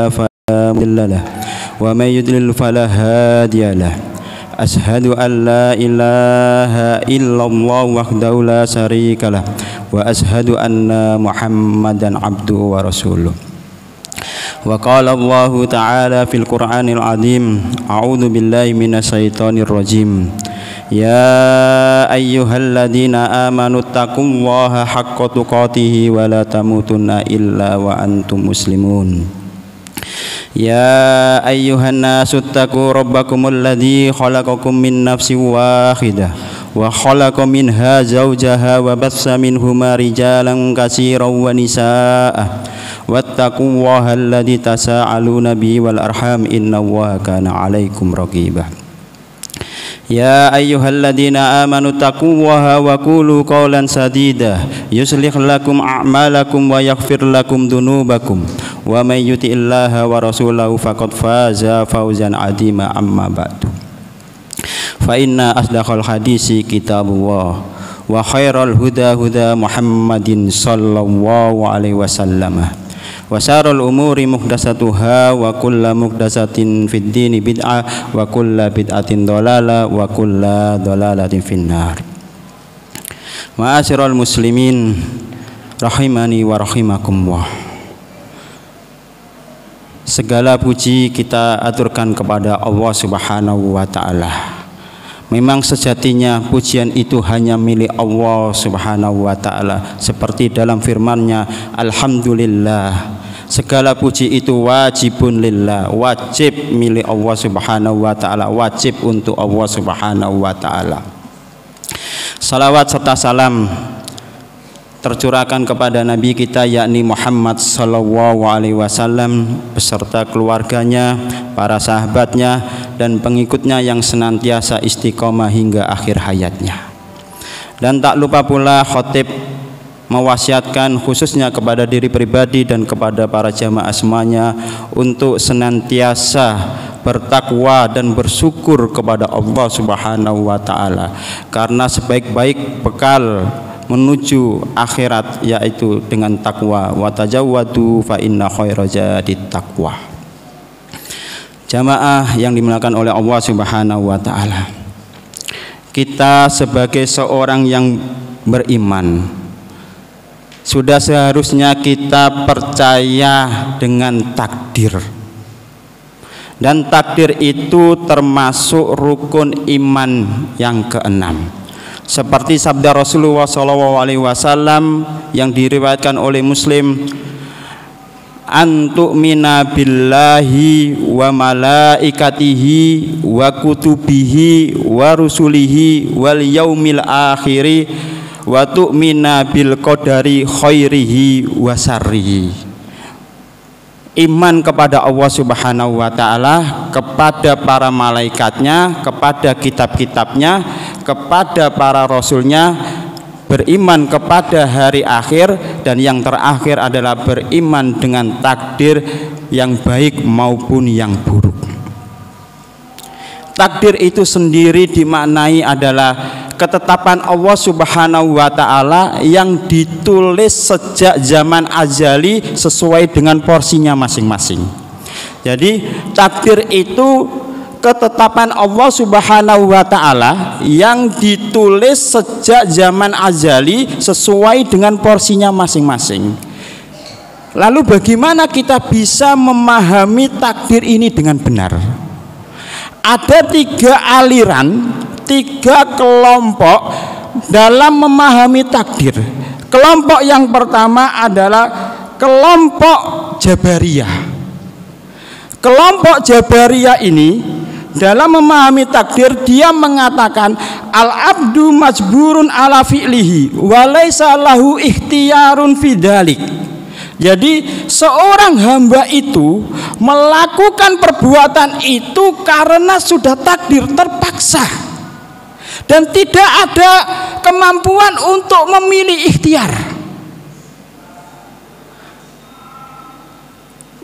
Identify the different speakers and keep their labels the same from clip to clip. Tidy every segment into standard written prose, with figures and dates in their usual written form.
Speaker 1: فلا مضل له ومن يضلل فلا هادي له أشهد أن لا إله إلا الله وحده لا شريك له وأشهد أن محمدا عبده ورسوله وقال الله تعالى في القرآن العظيم أعوذ بالله من الشيطان الرجيم يا أيها الذين آمنوا اتقوا الله حق تقاته ولا تموتن إلا وأنتم مسلمون يا أيها الناس اتقوا ربكم الذي خلقكم من نفس واحدة وخلق منها زوجها وبث منهما رجالا كثيرا ونساء واتقوا الله الذي تساءلون به والأرحام إن الله كان عليكم رقيبا يا أيها الذين آمنوا اتقوا الله وقولوا قولا سديدا يصلح لكم أعمالكم ويغفر لكم ذنوبكم ومن يطع الله ورسوله فقد فاز فوزا عظيما أما بعد فإن أصدق الحديث كتاب الله وخير الهدى هدى محمد صلى الله عليه وسلم وشر الأمور محدثاتها وكل محدثة في الدين بدعة وكل بدعة ضلالة وكل ضلالة في النار. Ma'asyiral muslimin rahimani wa rahimakumullah. Segala puji kita aturkan kepada Allah Subhanahu wa taala. Memang sejatinya pujian itu hanya milik Allah Subhanahu wa taala, seperti dalam firman-Nya, alhamdulillah. Segala puji itu wajibun lillah, wajib milik Allah Subhanahu wa taala, wajib untuk Allah Subhanahu wa taala. Salawat serta salam tercurahkan kepada Nabi kita yakni Muhammad sallallahu alaihi wasallam beserta keluarganya, para sahabatnya dan pengikutnya yang senantiasa istiqomah hingga akhir hayatnya. Dan tak lupa pula khotib mewasiatkan khususnya kepada diri pribadi dan kepada para jamaah semuanya untuk senantiasa bertakwa dan bersyukur kepada Allah Subhanahu wa taala, karena sebaik-baik bekal menuju akhirat yaitu dengan takwa. Wa tajawwadu fa inna khairaz zadi taqwa. Jamaah yang dimuliakan oleh Allah Subhanahu wa taala, kita sebagai seorang yang beriman sudah seharusnya kita percaya dengan takdir. Dan takdir itu termasuk rukun iman yang keenam. Seperti sabda Rasulullah SAW yang diriwayatkan oleh Muslim, antu'mina billahi wa malaikatihi wa kutubihi wa rusulihi wal yaumil akhiri wa tu'mina bil qadari khairihi wa syarrihi. Iman kepada Allah Subhanahu wa taala, kepada para malaikatnya, kepada kitab-kitabnya, kepada para rasulnya, beriman kepada hari akhir, dan yang terakhir adalah beriman dengan takdir yang baik maupun yang buruk. Takdir itu sendiri dimaknai adalah ketetapan Allah Subhanahu wa taala yang ditulis sejak zaman azali sesuai dengan porsinya masing-masing. Jadi takdir itu ketetapan Allah Subhanahu wa taala yang ditulis sejak zaman azali sesuai dengan porsinya masing-masing. Lalu bagaimana kita bisa memahami takdir ini dengan benar? Ada 3 aliran, 3 kelompok dalam memahami takdir. Kelompok yang pertama adalah kelompok Jabariyah. Kelompok Jabariyah ini dalam memahami takdir dia mengatakan al-abdu majburun ala fi'lihi wa laisa lahu ikhtiyarun fidzalik. Jadi seorang hamba itu melakukan perbuatan itu karena sudah takdir, terpaksa, dan tidak ada kemampuan untuk memilih ikhtiar.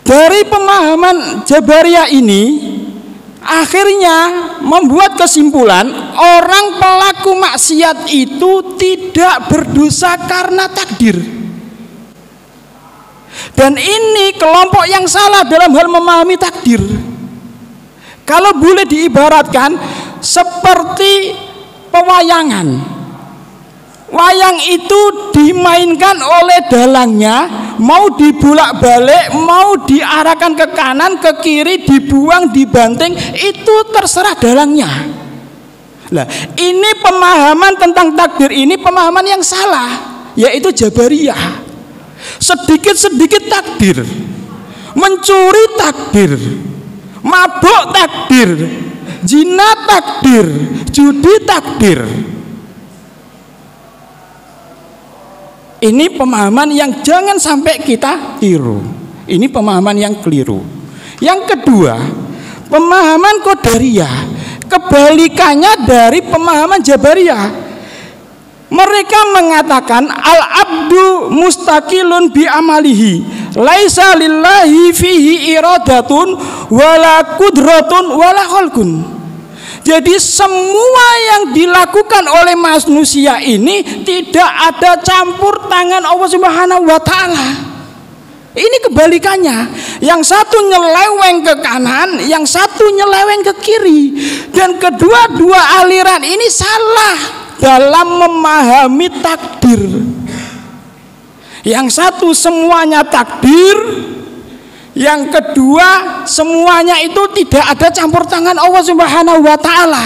Speaker 1: Dari pemahaman Jabariyah ini akhirnya membuat kesimpulan orang pelaku maksiat itu tidak berdosa karena takdir.
Speaker 2: Dan ini kelompok yang salah dalam hal memahami takdir. Kalau boleh diibaratkan seperti pewayangan. Wayang itu dimainkan oleh dalangnya, mau dibolak-balik, mau diarahkan ke kanan, ke kiri, dibuang, dibanting, itu terserah dalangnya. Nah, ini pemahaman tentang takdir ini pemahaman yang salah, yaitu Jabariyah. Sedikit-sedikit takdir, mencuri takdir, mabuk takdir, zina takdir, judi takdir. Ini pemahaman yang jangan sampai kita tiru. Ini pemahaman yang keliru. Yang kedua, pemahaman Qadariyah, kebalikannya dari pemahaman Jabariyah. Mereka mengatakan al-abdu mustaqilun bi amalihi, laisa lillahi fihi iradatun wala qudratun wala khalqun. Jadi semua yang dilakukan oleh manusia ini tidak ada campur tangan Allah Subhanahu wa taala. Ini kebalikannya. Yang satu nyeleweng ke kanan, yang satu nyeleweng ke kiri. Dan kedua-dua aliran ini salah dalam memahami takdir. Yang satu semuanya takdir, yang kedua semuanya itu tidak ada campur tangan Allah Subhanahu wa taala.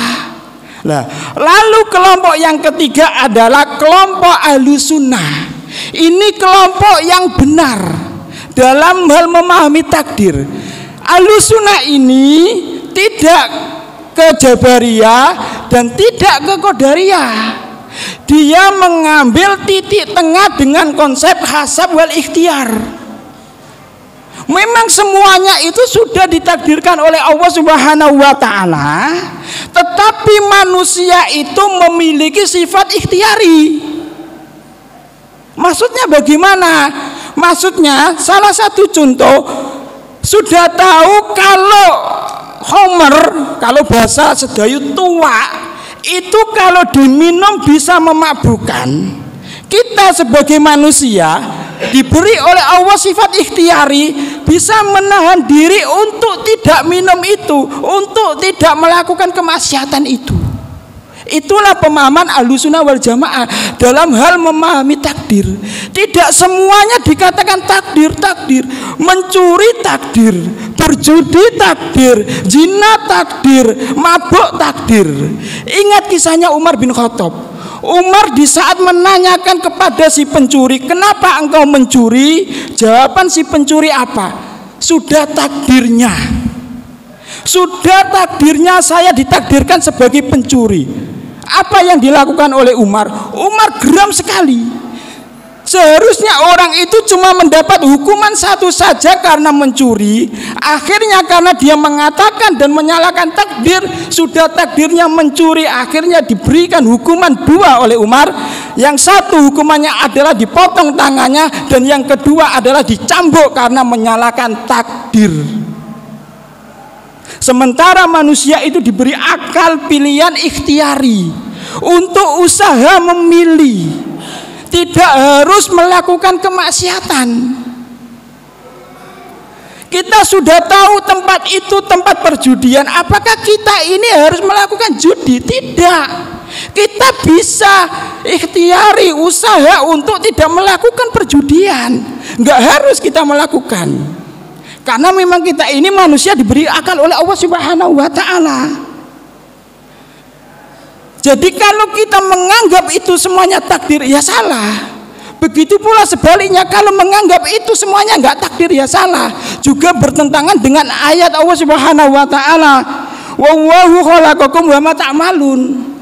Speaker 2: Nah, lalu kelompok yang ketiga adalah kelompok Ahlussunnah. Ini kelompok yang benar dalam hal memahami takdir. Ahlussunnah ini tidak ke Jabariyah dan tidak ke Qadariyah. Dia mengambil titik tengah dengan konsep hasab wal ikhtiar. Memang semuanya itu sudah ditakdirkan oleh Allah Subhanahu wa taala, tetapi manusia itu memiliki sifat ikhtiari. Maksudnya bagaimana? Maksudnya salah satu contoh, sudah tahu kalau Homer, kalau bahasa Sedayu tua, itu kalau diminum bisa memabukkan. Kita sebagai manusia diberi oleh Allah sifat ikhtiari, bisa menahan diri untuk tidak minum itu, untuk tidak melakukan kemaksiatan itu. Itulah pemahaman Ahlussunnah wal Jamaah dalam hal memahami takdir. Tidak semuanya dikatakan takdir. Mencuri takdir, berjudi takdir, zina takdir, mabuk takdir. Ingat kisahnya Umar bin Khattab. Umar di saat menanyakan kepada si pencuri, kenapa engkau mencuri? Jawaban si pencuri apa? Sudah takdirnya. Sudah takdirnya saya ditakdirkan sebagai pencuri. Apa yang dilakukan oleh Umar? Umar geram sekali. Seharusnya orang itu cuma mendapat hukuman satu saja karena mencuri. Akhirnya karena dia mengatakan dan menyalahkan takdir, sudah takdirnya mencuri, akhirnya diberikan hukuman dua oleh Umar. Yang satu hukumannya adalah dipotong tangannya, dan yang kedua adalah dicambuk karena menyalahkan takdir. Sementara manusia itu diberi akal pilihan ikhtiari untuk usaha memilih, tidak harus melakukan kemaksiatan. Kita sudah tahu tempat itu tempat perjudian. Apakah kita ini harus melakukan judi? Tidak. Kita bisa ikhtiari usaha untuk tidak melakukan perjudian. Enggak harus kita melakukan. Karena memang kita ini manusia diberi akal oleh Allah Subhanahu wa taala. Jadi kalau kita menganggap itu semuanya takdir, ya salah. Begitu pula sebaliknya, kalau menganggap itu semuanya enggak takdir, ya salah. Juga bertentangan dengan ayat Allah Subhanahu wa taala, "Wallahu khalaqakum wa ma ta'malun."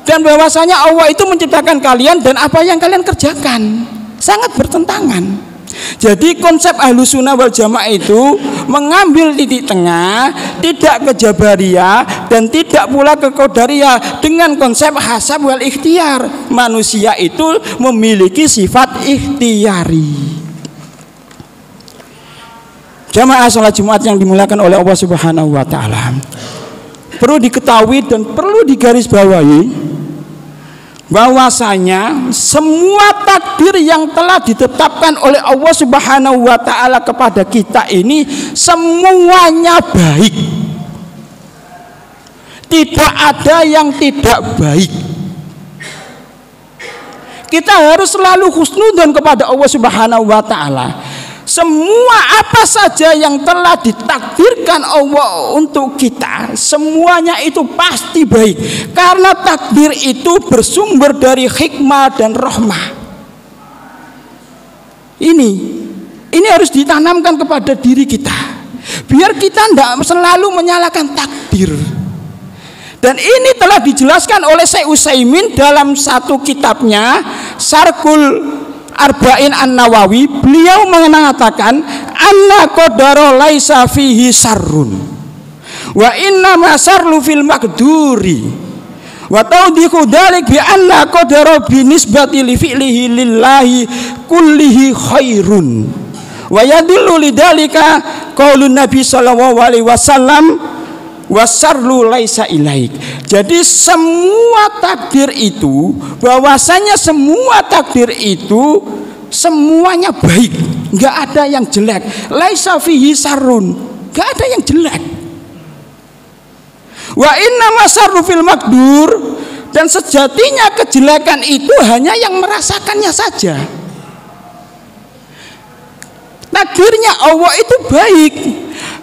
Speaker 2: Dan bahwasanya Allah itu menciptakan kalian dan apa yang kalian kerjakan. Sangat bertentangan. Jadi konsep Ahlussunnah wal Jamaah itu mengambil titik tengah, tidak ke Jabariyah dan tidak pula ke Qadariyah, dengan konsep hasab wal ikhtiar. Manusia itu memiliki sifat ikhtiari. Jamaah salat Jumat yang dimuliakan oleh Allah Subhanahu wa taala, perlu diketahui dan perlu digarisbawahi bahwasanya semua takdir yang telah ditetapkan oleh Allah Subhanahu wa taala kepada kita ini semuanya baik. Tidak ada yang tidak baik. Kita harus selalu husnudzon kepada Allah Subhanahu wa taala. Semua apa saja yang telah ditakdirkan Allah untuk kita, semuanya itu pasti baik. Karena takdir itu bersumber dari hikmah dan rahmah. Ini harus ditanamkan kepada diri kita. Biar kita tidak selalu menyalahkan takdir. Dan ini telah dijelaskan oleh Syekh Utsaimin dalam satu kitabnya Syarhul Arba'in An-Nawawi. Beliau mengatakan anna qadara laisa fihi sarrun wa inna ma sarru fil maqduri wa tawdihu dzalik bi anna qadara bi nisbati li fi'lihi lillahi kullihi khairun wa yadullu lidzalika qaulun nabi sallallahu alaihi wasallam wasarlu laisa ilaik. Jadi semua takdir itu, bahwasanya semua takdir itu semuanya baik, nggak ada yang jelek. Laisa fihi sarun, nggak ada yang jelek. Wa inna masarru fil makdur, dan sejatinya kejelekan itu hanya yang merasakannya saja. Takdirnya Allah itu baik,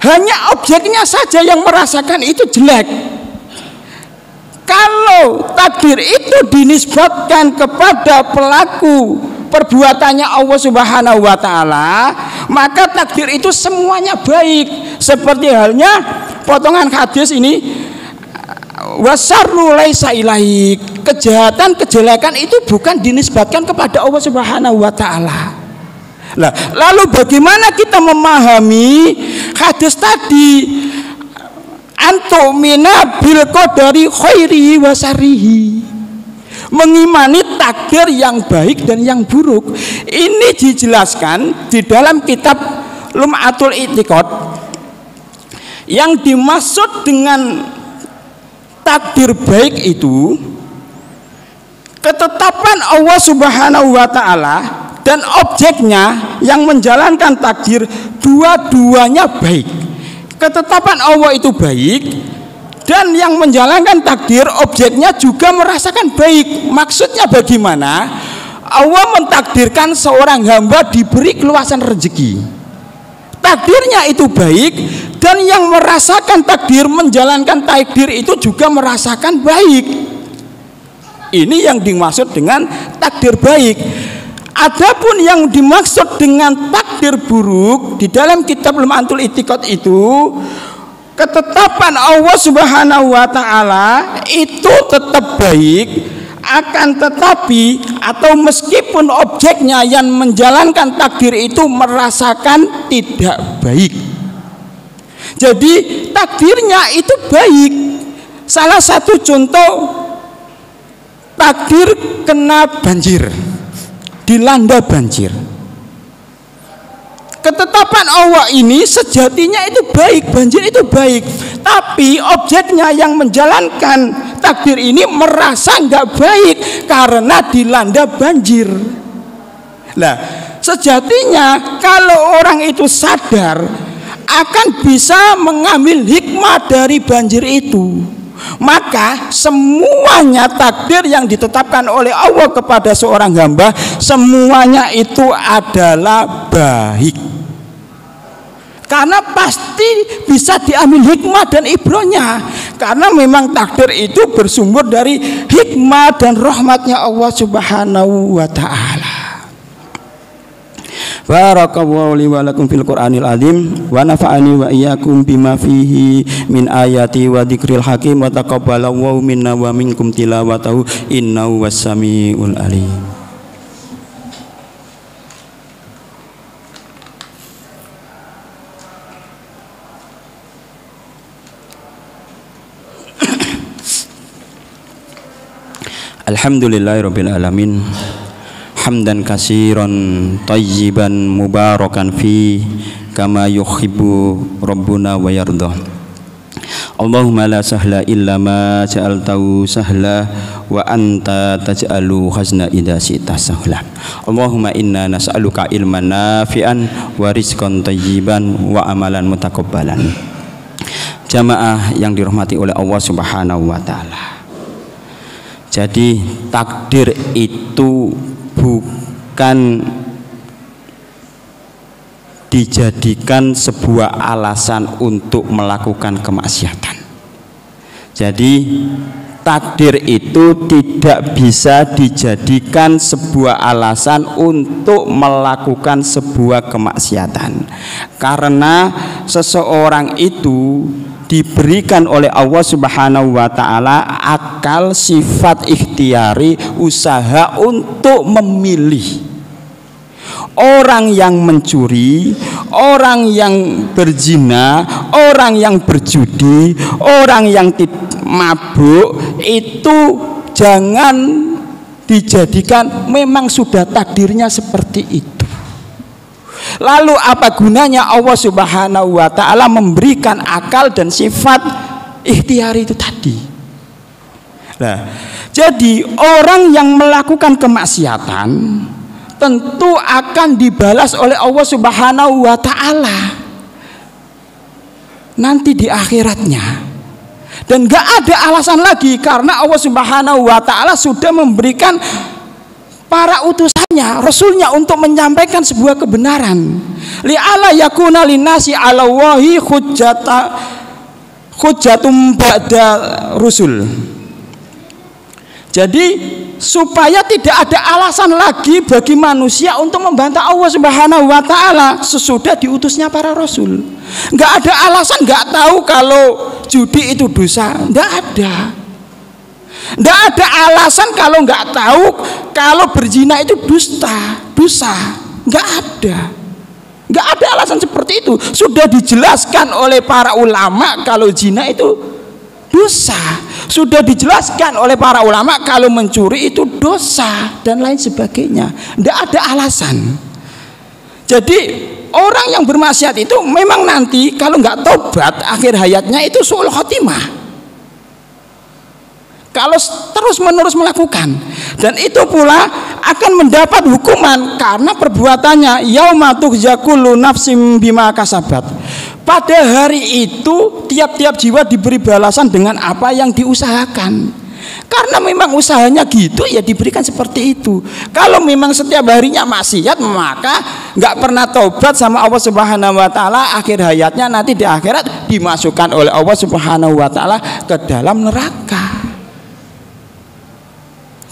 Speaker 2: hanya objeknya saja yang merasakan itu jelek. Kalau takdir itu dinisbatkan kepada pelaku perbuatannya Allah Subhanahu wa taala, maka takdir itu semuanya baik. Seperti halnya potongan hadis ini, wasarru laisa ilaik. Kejahatan, kejelekan itu bukan dinisbatkan kepada Allah Subhanahu wa taala. Nah, lalu bagaimana kita memahami hadis tadi? Antumina bil qadari khairihi wa syarrihi. Mengimani takdir yang baik dan yang buruk. Ini dijelaskan di dalam kitab Lum'atul I'tiqad. Yang dimaksud dengan takdir baik itu ketetapan Allah Subhanahu wa taala dan objeknya yang menjalankan takdir, dua-duanya baik. Ketetapan Allah itu baik, dan yang menjalankan takdir objeknya juga merasakan baik. Maksudnya bagaimana? Allah mentakdirkan seorang hamba diberi keluasan rezeki, takdirnya itu baik, dan yang merasakan takdir, menjalankan takdir itu juga merasakan baik. Ini yang dimaksud dengan takdir baik. Adapun yang dimaksud dengan takdir buruk di dalam kitab Lum'atul I'tiqad itu, ketetapan Allah Subhanahu wa taala itu tetap baik, akan tetapi atau meskipun objeknya yang menjalankan takdir itu merasakan tidak baik. Jadi takdirnya itu baik. Salah satu contoh, takdir kena banjir, dilanda banjir. Ketetapan Allah ini sejatinya itu baik, banjir itu baik, tapi objeknya yang menjalankan takdir ini merasa nggak baik karena dilanda banjir. Nah, sejatinya kalau orang itu sadar akan bisa mengambil hikmah dari banjir itu, maka semuanya takdir yang ditetapkan oleh Allah kepada seorang hamba, semuanya itu adalah baik. Karena pasti bisa diambil hikmah dan ibrahnya. Karena memang takdir itu bersumber dari hikmah dan rahmatnya Allah Subhanahu wa ta'ala. Barakallahu li wa lakum fil Qur'anil azim wa nafa'ani wa iyyakum bima fihi min ayati wa dzikril hakim wa taqabbalallahu minna wa minkum tilawatahu innahu was-sami'ul alim. Alhamdulillahirabbil alamin. Hamdan kasiran tayyiban mubarakan fi kama yuhibbu rabbuna wa yardah.
Speaker 1: Allahumma la sahla illa ma ja'altahu sahla wa anta taj'alu khazna idza syi'ta sahla. Allahumma inna nas'aluka ilman nafi'an wa rizqan thayyiban wa amalan mutaqabbalan. Jamaah yang dirahmati oleh Allah Subhanahu wa taala. Jadi takdir itu bukan dijadikan sebuah alasan untuk melakukan kemaksiatan. Jadi takdir itu tidak bisa dijadikan sebuah alasan untuk melakukan sebuah kemaksiatan. Karena seseorang itu diberikan oleh Allah Subhanahu wa taala akal, sifat ikhtiari, usaha untuk memilih. Orang yang mencuri, orang yang berzina, orang yang berjudi, orang yang mabuk, itu jangan dijadikan memang sudah takdirnya seperti itu. Lalu apa gunanya Allah Subhanahu wa taala memberikan akal dan sifat ikhtiari itu tadi? Nah, jadi orang yang melakukan kemaksiatan tentu akan dibalas oleh Allah Subhanahu wa taala nanti di akhiratnya. Dan gak ada alasan lagi karena Allah Subhanahu wa taala sudah memberikan para utusannya, rasulnya untuk menyampaikan sebuah kebenaran. Li'ala yakuna linnasi 'ala Allahi hujjatum ba'da rusul. Jadi supaya tidak ada alasan lagi bagi manusia untuk membantah Allah Subhanahu wa taala sesudah diutusnya para rasul. Enggak ada alasan, enggak tahu kalau judi itu dosa, enggak ada. Enggak ada alasan kalau enggak tahu kalau berzina itu dosa. Enggak ada. Enggak ada alasan seperti itu. Sudah dijelaskan oleh para ulama kalau zina itu dosa. Sudah dijelaskan oleh para ulama kalau mencuri itu dosa dan lain sebagainya. Tidak ada alasan. Jadi orang yang bermaksiat itu memang nanti kalau nggak tobat akhir hayatnya itu su'ul khotimah. Kalau terus menerus melakukan, dan itu pula akan mendapat hukuman karena perbuatannya. Yauma tughza kullu nafsim bima kasabat. Pada hari itu tiap-tiap jiwa diberi balasan dengan apa yang diusahakan. Karena memang usahanya gitu ya diberikan seperti itu. Kalau memang setiap harinya maksiat maka nggak pernah taubat sama Allah Subhanahu wa taala, akhir hayatnya nanti di akhirat dimasukkan oleh Allah Subhanahu wa taala ke dalam neraka.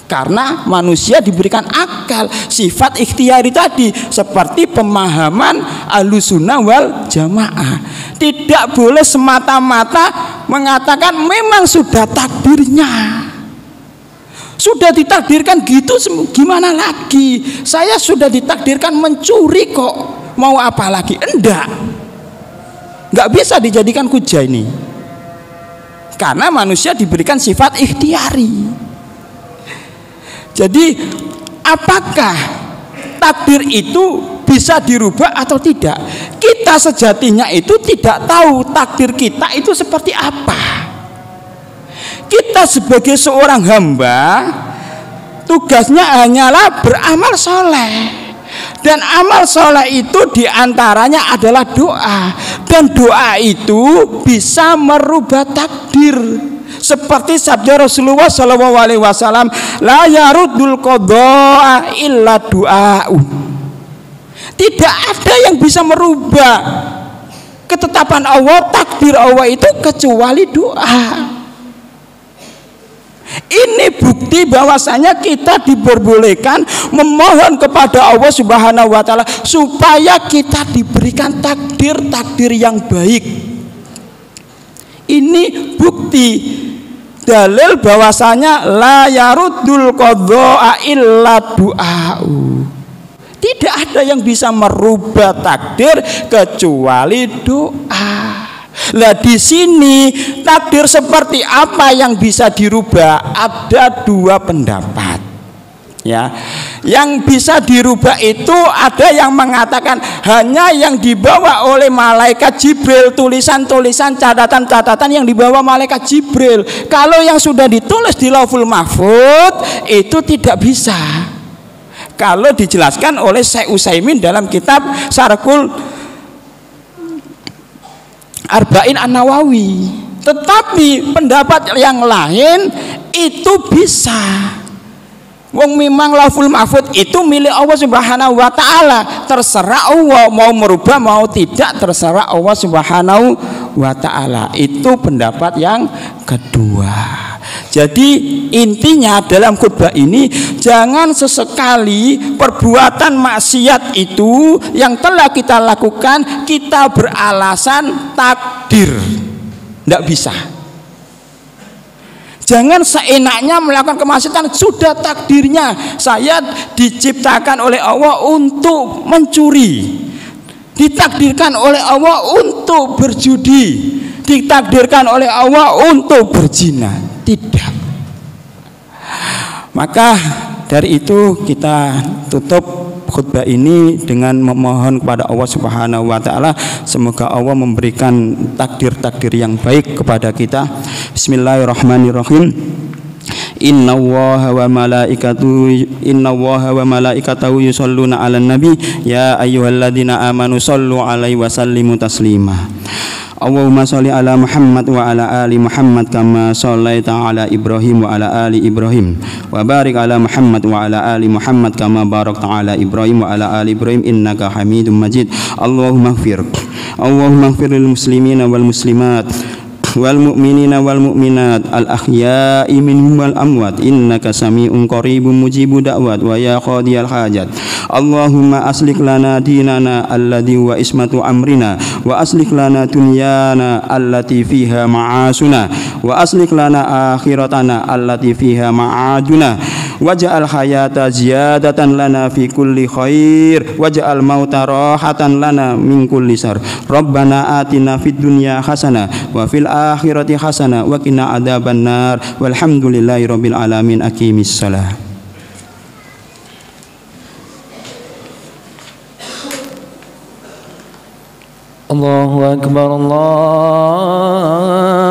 Speaker 1: Karena manusia diberikan akal, sifat ikhtiari tadi, seperti pemahaman Ahlussunnah wal Jamaah. Tidak boleh semata-mata mengatakan memang sudah takdirnya, sudah ditakdirkan gitu, gimana lagi? Saya sudah ditakdirkan mencuri kok, mau apa lagi? Enggak bisa dijadikan hujah ini. Karena manusia diberikan sifat ikhtiari. Jadi apakah takdir itu bisa dirubah atau tidak? Kita sejatinya itu tidak tahu takdir kita itu seperti apa. Kita sebagai seorang hamba tugasnya hanyalah beramal soleh. Dan amal soleh itu diantaranya adalah doa. Dan doa itu bisa merubah takdir. Seperti sabda Rasulullah SAW, la yaruddul qadha'a illa du'a'u. Tidak ada yang bisa merubah ketetapan Allah, takdir Allah itu kecuali doa. Ini bukti bahwasanya kita diperbolehkan memohon kepada Allah Subhanahu wa taala supaya kita diberikan takdir yang baik. Ini bukti, dalil bahwasanya la yaruddul qadha'a illa du'a'u. Tidak ada yang bisa merubah takdir kecuali doa. Lah di sini takdir seperti apa yang bisa dirubah? Ada dua pendapat. Ya.
Speaker 2: Yang bisa dirubah itu ada yang mengatakan hanya yang dibawa oleh malaikat Jibril, tulisan-tulisan, catatan-catatan yang dibawa malaikat Jibril. Kalau yang sudah ditulis di Lauhul Mahfuz itu tidak bisa. Kalau dijelaskan oleh Syekh Utsaimin dalam kitab Syarhul Arba'in An-Nawawi. Tetapi pendapat yang lain itu bisa. Wong memang Lauhul Mahfuz itu milik Allah Subhanahu wa taala. Terserah Allah mau merubah mau tidak, terserah Allah Subhanahu wa taala. Itu pendapat yang kedua. Jadi intinya dalam khutbah ini jangan sesekali perbuatan maksiat itu yang telah kita lakukan kita beralasan takdir. Tidak bisa. Jangan seenaknya melakukan kemaksiatan, sudah takdirnya saya diciptakan oleh Allah untuk mencuri, ditakdirkan oleh Allah untuk berjudi, ditakdirkan oleh Allah untuk berzina. Tidak. Maka dari itu kita tutup khutbah ini dengan memohon kepada Allah Subhanahu wa taala, semoga Allah memberikan takdir-takdir yang baik kepada kita. Bismillahirrahmanirrahim. Innallaha wa malaikatahu yusholluna 'alan nabi ya ayyuhalladzina amanu shollu 'alaihi wa sallimu taslima. Allahumma sholli ala Muhammad wa ala ali Muhammad kama shallaita ala Ibrahim wa ala ali Ibrahim wa barik ala Muhammad wa ala ali Muhammad kama barakta ala Ibrahim wa ala ali Ibrahim innaka Hamidum Majid. Allahumma ighfir lil muslimina wal muslimat wal mu'minina wal mu'minat al ahya'i minhum wal amwat innaka sami'un qaribun mujibud da'wat wa ya qadiyal hajat. Allahumma aslih lana dinana alladhi wa ismatu amrina wa aslih lana dunyana allati fiha ma'asuna wa aslih lana akhiratana allati fiha ma'aduna waj'al hayata ziyadatan lana fi kulli khair waj'al mauta rahatan lana min kulli syarr. Rabbana atina fid dunya hasanah wa fil akhirati hasanah wa qina adzabannar. Walhamdulillahi rabbil alamin. Aqimis shalah.
Speaker 3: Allahu akbar, Allah